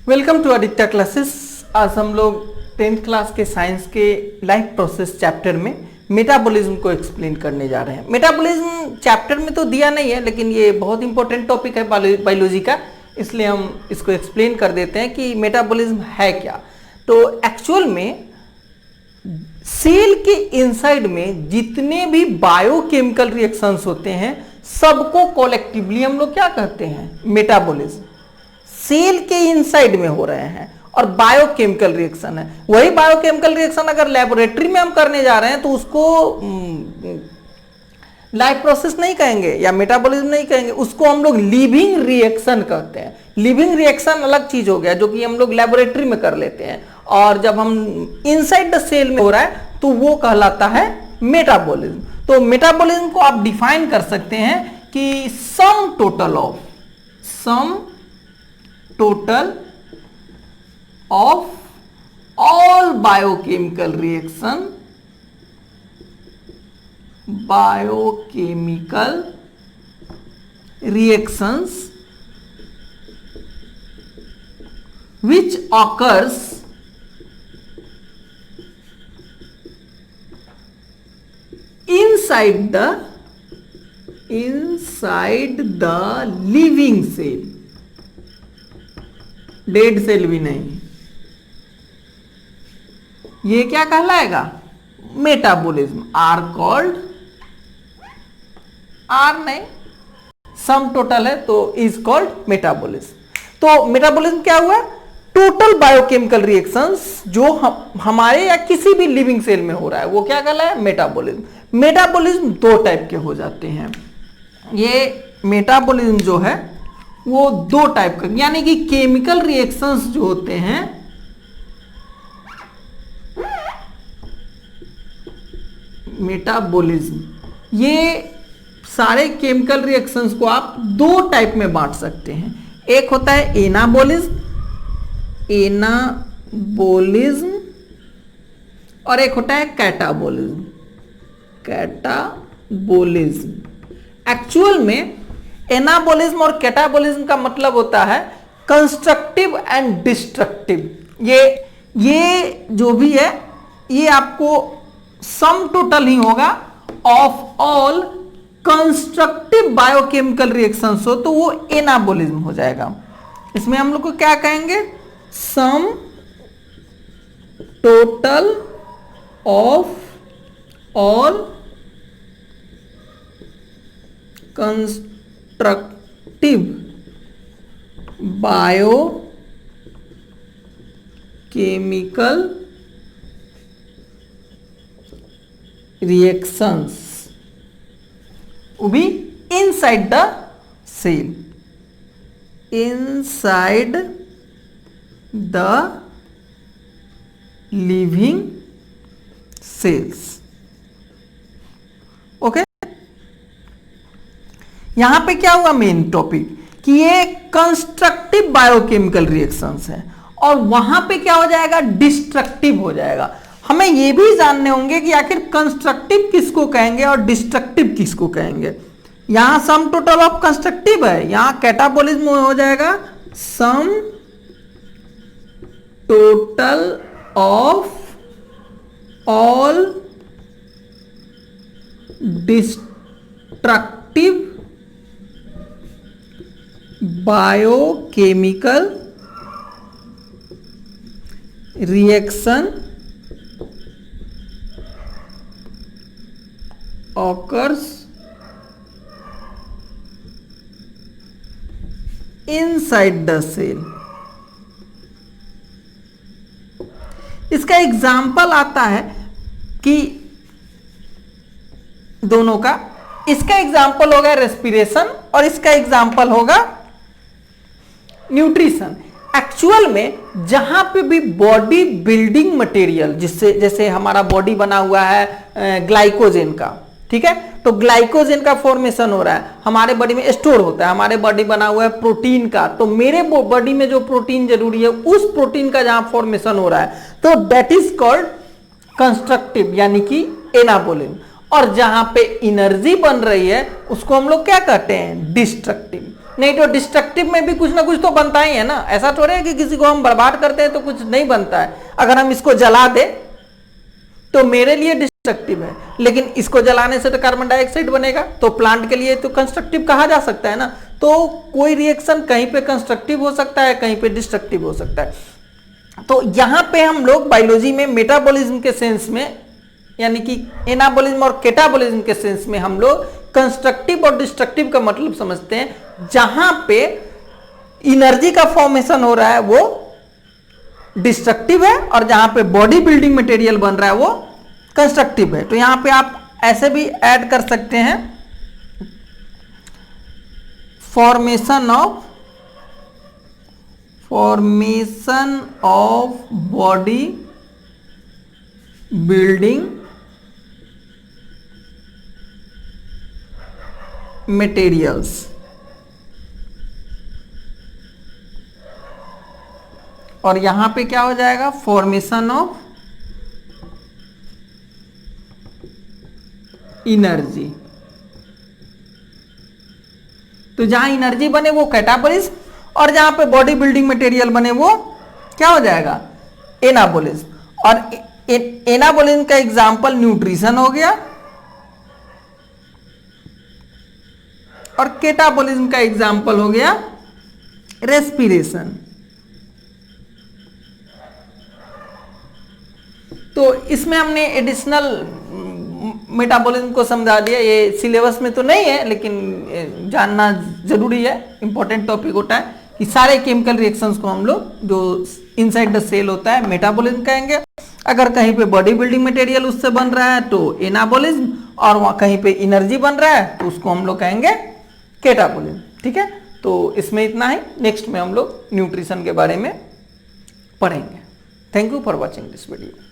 Welcome to Aditya classes. आज हम लोग 10th क्लास के साइंस के लाइफ प्रोसेस चैप्टर में मेटाबॉलिज्म को एक्सप्लेन करने जा रहे हैं। मेटाबॉलिज्म चैप्टर में तो दिया नहीं है, लेकिन ये बहुत इंपॉर्टेंट टॉपिक है बायोलॉजी का, इसलिए हम इसको एक्सप्लेन कर देते हैं कि मेटाबॉलिज्म है क्या। तो एक्चुअल में सेल के इनसाइड में जितने भी बायोकेमिकल रिएक्शंस होते हैं सबको कलेक्टिवली हम लोग क्या कहते हैं? मेटाबॉलिज्म। सेल के इनसाइड में हो रहे हैं और बायोकेमिकल रिएक्शन है। वही बायोकेमिकल रिएक्शन अगर लेबोरेटरी में हम करने जा रहे हैं तो उसको लाइफ प्रोसेस नहीं कहेंगे या मेटाबॉलिज्म नहीं कहेंगे, उसको हम लोग लिविंग रिएक्शन कहते हैं। लिविंग रिएक्शन अलग चीज हो गया जो कि हम लोग लेबोरेटरी में कर लेते हैं, और जब हम इनसाइड द सेल में हो रहा है तो वो कहलाता है मेटाबॉलिज्म। तो मेटाबॉलिज्म को आप डिफाइन कर सकते हैं कि sum total of all biochemical reactions which occurs inside the living cell, dead cell भी नहीं, ये क्या कहलाएगा? मेटाबॉलिज्म। आर कॉल्ड, आर नहीं, सम टोटल है तो इज कॉल्ड मेटाबॉलिज्म। तो मेटाबॉलिज्म क्या हुआ? टोटल बायोकेमिकल रिएक्शंस जो हमारे या किसी भी लिविंग सेल में हो रहा है वो क्या कहलाए? मेटाबॉलिज्म। मेटाबॉलिज्म दो टाइप के हो जाते हैं। ये मेटाबॉलिज्म जो है वो दो टाइप का, यानी कि केमिकल रिएक्शंस जो होते हैं मेटाबॉलिज्म, ये सारे केमिकल रिएक्शंस को आप दो टाइप में बांट सकते हैं। एक होता है एनाबॉलिज्म और एक होता है कैटाबॉलिज्म। एक्चुअल में एनाबॉलिज्म और कैटाबॉलिज्म का मतलब होता है कंस्ट्रक्टिव एंड डिस्ट्रक्टिव। ये जो भी है ये आपको सम टोटल ही होगा of all constructive biochemical reactions हो तो वो एनाबॉलिज्म हो जाएगा। इसमें हम लोग को क्या कहेंगे? Sum total of all constructive biochemical reactions, वो भी inside the cell, inside the living cells. Okay, यहां पे क्या हुआ? मेन टॉपिक कि ये कंस्ट्रक्टिव बायोकेमिकल रिएक्शंस है और वहां पे क्या हो जाएगा? डिस्ट्रक्टिव हो जाएगा। हमें ये भी जानने होंगे कि आखिर कंस्ट्रक्टिव किसको कहेंगे और डिस्ट्रक्टिव किसको कहेंगे। यहां सम टोटल ऑफ कंस्ट्रक्टिव है, यहां कैटाबॉलिज्म हो जाएगा सम total of all destructive biochemical reaction occurs inside the cell। इसका एग्जाम्पल आता है कि दोनों का, इसका एग्जाम्पल होगा रेस्पिरेशन और इसका एग्जाम्पल होगा न्यूट्रिशन। एक्चुअल में जहां पे भी बॉडी बिल्डिंग मटेरियल, जिससे जैसे हमारा बॉडी बना हुआ है ग्लाइकोजन का, ठीक है, तो ग्लाइकोजन का फॉर्मेशन हो रहा है, हमारे बॉडी में स्टोर होता है। हमारे बॉडी बना हुआ है प्रोटीन का, तो मेरे बॉडी में जो प्रोटीन जरूरी है उस प्रोटीन का जहां फॉर्मेशन हो रहा है तो दैट इज कॉल्ड कंस्ट्रक्टिव यानी कि एनाबोलिज्म। और जहां पे एनर्जी बन रही है उसको हम लोग क्या कहते हैं? डिस्ट्रक्टिव। नहीं तो डिस्ट्रक्टिव में भी कुछ ना कुछ तो बनता ही है ना। ऐसा थोड़ा है कि किसी को हम बर्बाद करते हैं तो कुछ नहीं बनता है। अगर हम इसको जला दे तो मेरे लिए डिस्ट्रक्टिव है, लेकिन इसको जलाने से तो कार्बन डाइऑक्साइड बनेगा, तो प्लांट के लिए तो कंस्ट्रक्टिव कहा जा सकता है ना। तो कोई रिएक्शन कहीं पे कंस्ट्रक्टिव हो सकता है, कहीं पे डिस्ट्रक्टिव हो सकता है। तो यहां पे हम लोग बायोलॉजी में मेटाबॉलिज्म के सेंस में, यानी कि एनाबॉलिज्म और कैटाबॉलिज्म के सेंस में हम लोग कंस्ट्रक्टिव और डिस्ट्रक्टिव का मतलब समझते हैं। जहां पे एनर्जी का फॉर्मेशन हो रहा है वो डिस्ट्रक्टिव है, और जहां पे बॉडी बिल्डिंग मटेरियल बन रहा है वो कंस्ट्रक्टिव है। तो यहां पे आप ऐसे भी ऐड कर सकते हैं, formation of body building materials. और यहां पे क्या हो जाएगा, फॉर्मेशन ऑफ एनर्जी। तो जहां एनर्जी बने वो कैटाबॉलिज्म, और जहां पे बॉडी बिल्डिंग मटेरियल बने वो क्या हो जाएगा, एनाबॉलिज्म। और एनाबॉलिज्म का एग्जांपल न्यूट्रिशन हो गया, और कैटाबॉलिज्म का एग्जांपल हो गया रेस्पिरेशन। तो इसमें हमने एडिशनल मेटाबॉलिज्म को समझा दिया। ये सिलेबस में तो नहीं है, लेकिन जानना जरूरी है, इंपॉर्टेंट टॉपिक होता है कि सारे केमिकल रिएक्शंस को हम लोग जो इनसाइड द सेल होता है मेटाबॉलिज्म कहेंगे। अगर कहीं पे बॉडी बिल्डिंग मटेरियल उससे बन रहा है तो एनाबॉलिज्म, और वहां कहीं पे एनर्जी बन रहा है तो उसको हम लोग कहेंगे कैटाबॉलिज्म। ठीक है, तो इसमें इतना ही। नेक्स्ट में हम लोग न्यूट्रिशन के बारे में पढ़ेंगे। Thank you for watching this video.